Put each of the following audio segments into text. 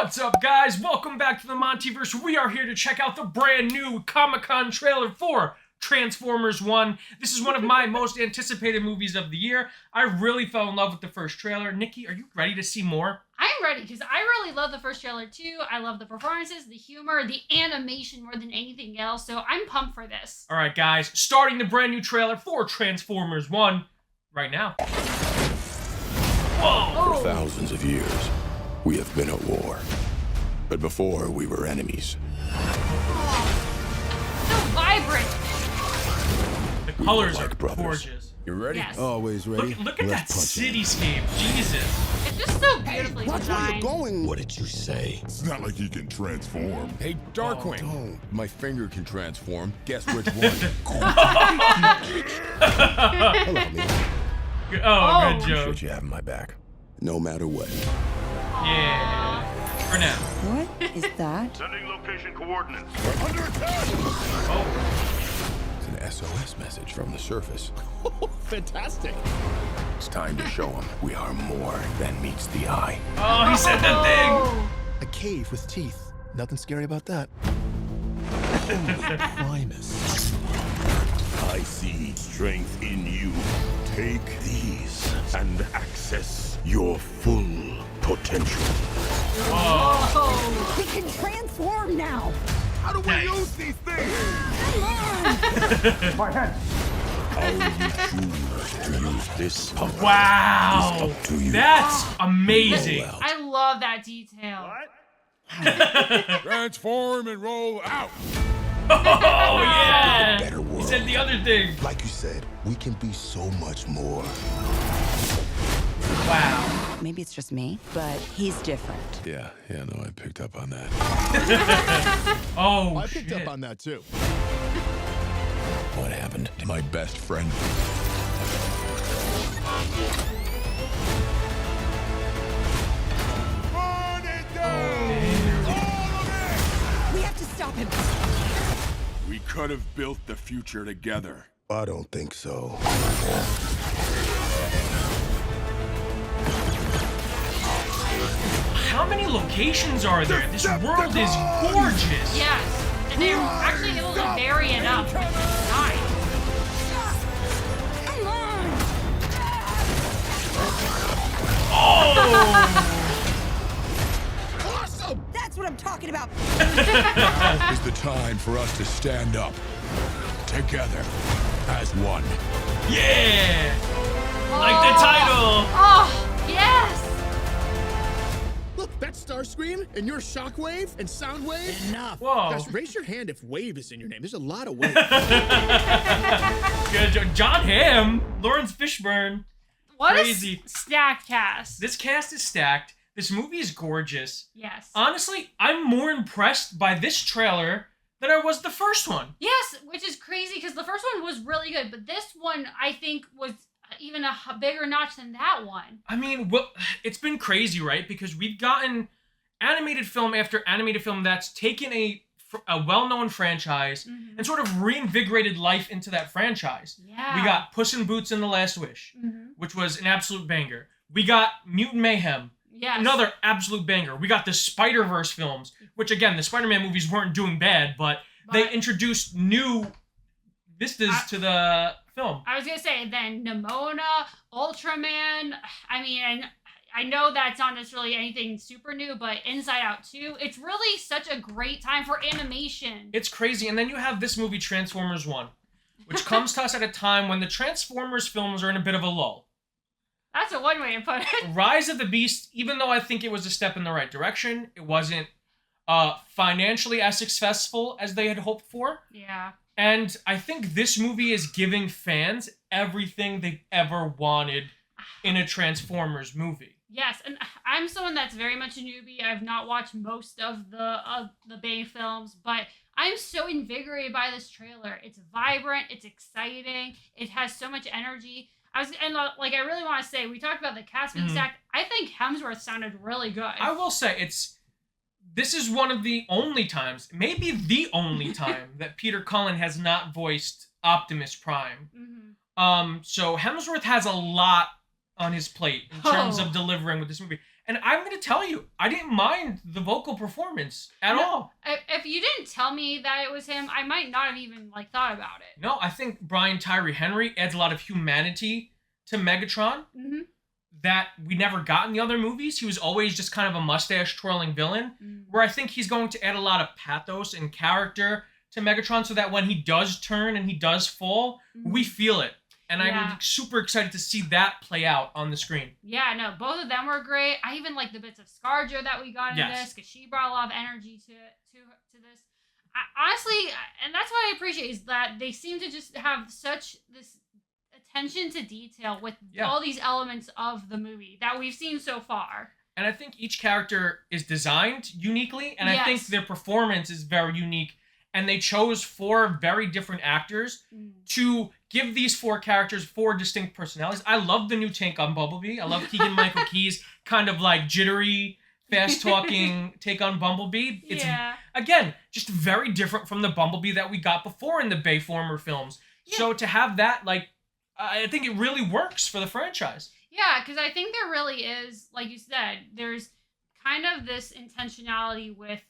What's up, guys? Welcome back to the MontyVerse. We are here to check out the brand new Comic-Con trailer for Transformers 1. This is one of my most anticipated movies of the year. I really fell in love with the first trailer. Nikki, are you ready to see more? I'm ready, because I really love the first trailer too. I love the performances, the humor, the animation more than anything else, so I'm pumped for this. Alright, guys, starting the brand new trailer for Transformers 1 right now. Whoa! For thousands of years, we have been at war. But before, we were enemies. So vibrant! The colors like are brothers. gorgeous. You ready? Yes. Always ready. Look at that cityscape. Jesus. It's just so beautifully Watch where designed. you're going. What did you say? It's not like he can transform. Hey, Darkwing. Don't. My finger can transform. Guess which one? Hello, me. Oh, good joke. Should you have my back? No matter what. Yeah. For now. What is that? Sending location coordinates. Oh. It's an SOS message from the surface. Fantastic. It's time to show them we are more than meets the eye. Oh, he said that thing. A cave with teeth. Nothing scary about that. Primus. I see strength in you. Take these and access your full potential. We can transform now. How do we Nice. use these things? How you choose to use this power Wow. is up to you. That's amazing. Roll out. I love that detail. Transform and roll out. Oh, yeah. Better He world. said the other thing. Like you said, we can be so much more. Wow. Maybe it's just me, but he's different. Yeah, no, I picked up on that. Oh, I picked shit. up on that too. What happened to my best friend? Burn it down! We have to stop him. We could have built the future together. I don't think so. How many locations are there? This world is gorgeous. Yes. And they're actually able to vary it up. Nice. Come on. Oh! Awesome! That's what I'm talking about. Now is the time for us to stand up together as one. Yeah! Like the title. Oh, yes. Look, that's Starscream, and you're Shockwave and Soundwave. Enough. Whoa. Guys, raise your hand if Wave is in your name. There's a lot of Wave. Good joke. Jon Hamm, Laurence Fishburne. What Crazy. a stacked cast. This cast is stacked. This movie is gorgeous. Yes. Honestly, I'm more impressed by this trailer than I was the first one. Yes, which is crazy because the first one was really good, but this one I think was even a bigger notch than that one. I mean, well, it's been crazy, right? Because we've gotten animated film after animated film that's taken a well-known franchise and sort of reinvigorated life into that franchise. Yeah. We got Puss in Boots and the Last Wish, which was an absolute banger. We got Mutant Mayhem, Yes. another absolute banger. We got the Spider-Verse films, which again, the Spider-Man movies weren't doing bad, but they introduced new vistas to the film. I was gonna say then Nimona, Ultraman. I mean, I know that's not necessarily anything super new, but Inside Out 2. It's really such a great time for animation. It's crazy. And then you have this movie, Transformers 1, which comes to us at a time when the Transformers films are in a bit of a lull. That's a one way to put it. Rise of the Beast, even though I think it was a step in the right direction, it wasn't financially as successful as they had hoped for. Yeah. And I think this movie is giving fans everything they've ever wanted in a Transformers movie. Yes, and I'm someone that's very much a newbie. I've not watched most of the Bay films, but I'm so invigorated by this trailer. It's vibrant, it's exciting, it has so much energy. I really want to say, we talked about the cast being stacked. I think Hemsworth sounded really good. I will say, this is one of the only times, maybe the only time, that Peter Cullen has not voiced Optimus Prime. So Hemsworth has a lot on his plate in terms of delivering with this movie. And I'm going to tell you, I didn't mind the vocal performance at all. If you didn't tell me that it was him, I might not have even like thought about it. No, I think Brian Tyree Henry adds a lot of humanity to Megatron that we never got in the other movies. He was always just kind of a mustache twirling villain, where I think he's going to add a lot of pathos and character to Megatron so that when he does turn and he does fall, we feel it. And I'm super excited to see that play out on the screen. Yeah, no, both of them were great. I even like the bits of ScarJo that we got in this, because she brought a lot of energy to this. Honestly, and that's what I appreciate, is that they seem to just have such this attention to detail with all these elements of the movie that we've seen so far. And I think each character is designed uniquely, and I think their performance is very unique. And they chose 4 very different actors to give these 4 characters 4 distinct personalities. I love the new take on Bumblebee. I love Keegan-Michael Key's kind of like jittery, fast-talking take on Bumblebee. It's, again, just very different from the Bumblebee that we got before in the Bayformer films. So to have that, like, I think it really works for the franchise. Yeah, because I think there really is, like you said, there's kind of this intentionality with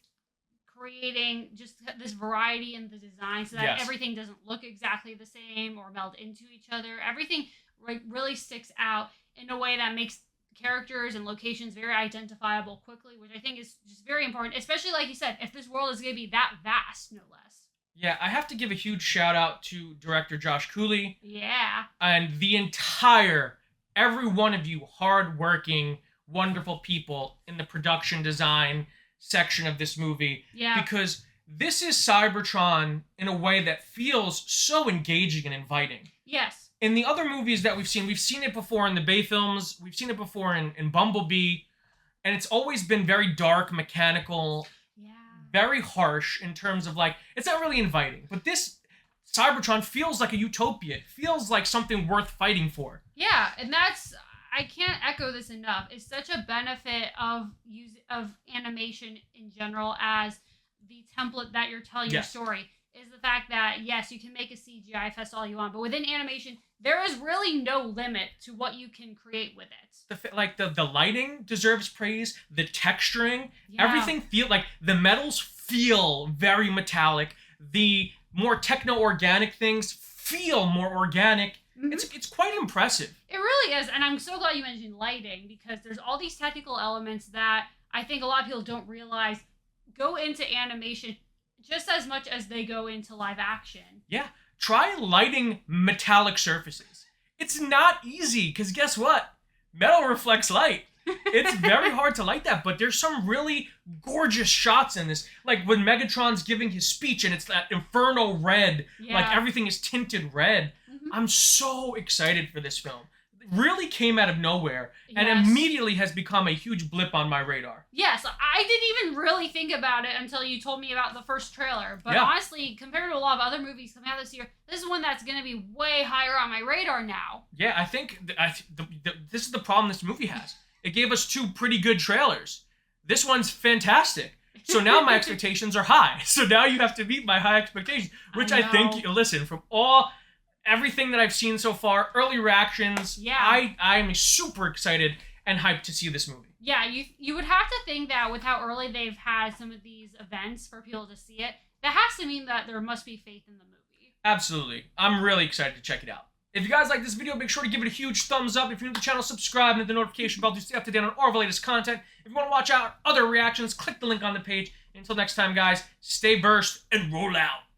creating just this variety in the design so that everything doesn't look exactly the same or meld into each other. Everything really sticks out in a way that makes characters and locations very identifiable quickly, which I think is just very important, especially like you said, if this world is going to be that vast, no less. Yeah, I have to give a huge shout out to director Josh Cooley. Yeah. And the every one of you hardworking, wonderful people in the production design section of this movie. Yeah. Because this is Cybertron in a way that feels so engaging and inviting. Yes. In the other movies that we've seen it before in the Bay films, we've seen it before in Bumblebee, and it's always been very dark, mechanical, very harsh in terms of like, it's not really inviting. But this Cybertron feels like a utopia. It feels like something worth fighting for. Yeah, and that's, I can't echo this enough. It's such a benefit of animation in general as the template that you're telling your story, is the fact that, yes, you can make a CGI fest all you want, but within animation, there is really no limit to what you can create with it. The lighting deserves praise, the texturing, everything feel like the metals feel very metallic. The more techno-organic things feel more organic. It's quite impressive. It really is, and I'm so glad you mentioned lighting, because there's all these technical elements that I think a lot of people don't realize go into animation just as much as they go into live action. Yeah, try lighting metallic surfaces. It's not easy, because guess what? Metal reflects light. It's very hard to light that, but there's some really gorgeous shots in this. Like when Megatron's giving his speech and it's that inferno red, like everything is tinted red. I'm so excited for this film. It really came out of nowhere and immediately has become a huge blip on my radar. Yes, I didn't even really think about it until you told me about the first trailer. But honestly, compared to a lot of other movies coming out this year, this is one that's going to be way higher on my radar now. Yeah, I think this is the problem this movie has. It gave us 2 pretty good trailers. This one's fantastic. So now my expectations are high. So now you have to meet my high expectations, which I think, listen, from everything that I've seen so far, early reactions, I'm super excited and hyped to see this movie. Yeah, you would have to think that with how early they've had some of these events for people to see it, that has to mean that there must be faith in the movie. Absolutely. I'm really excited to check it out. If you guys like this video, make sure to give it a huge thumbs up. If you're new to the channel, subscribe and hit the notification bell to stay up to date on all of our latest content. If you want to watch out other reactions, click the link on the page. Until next time, guys, stay versed and roll out.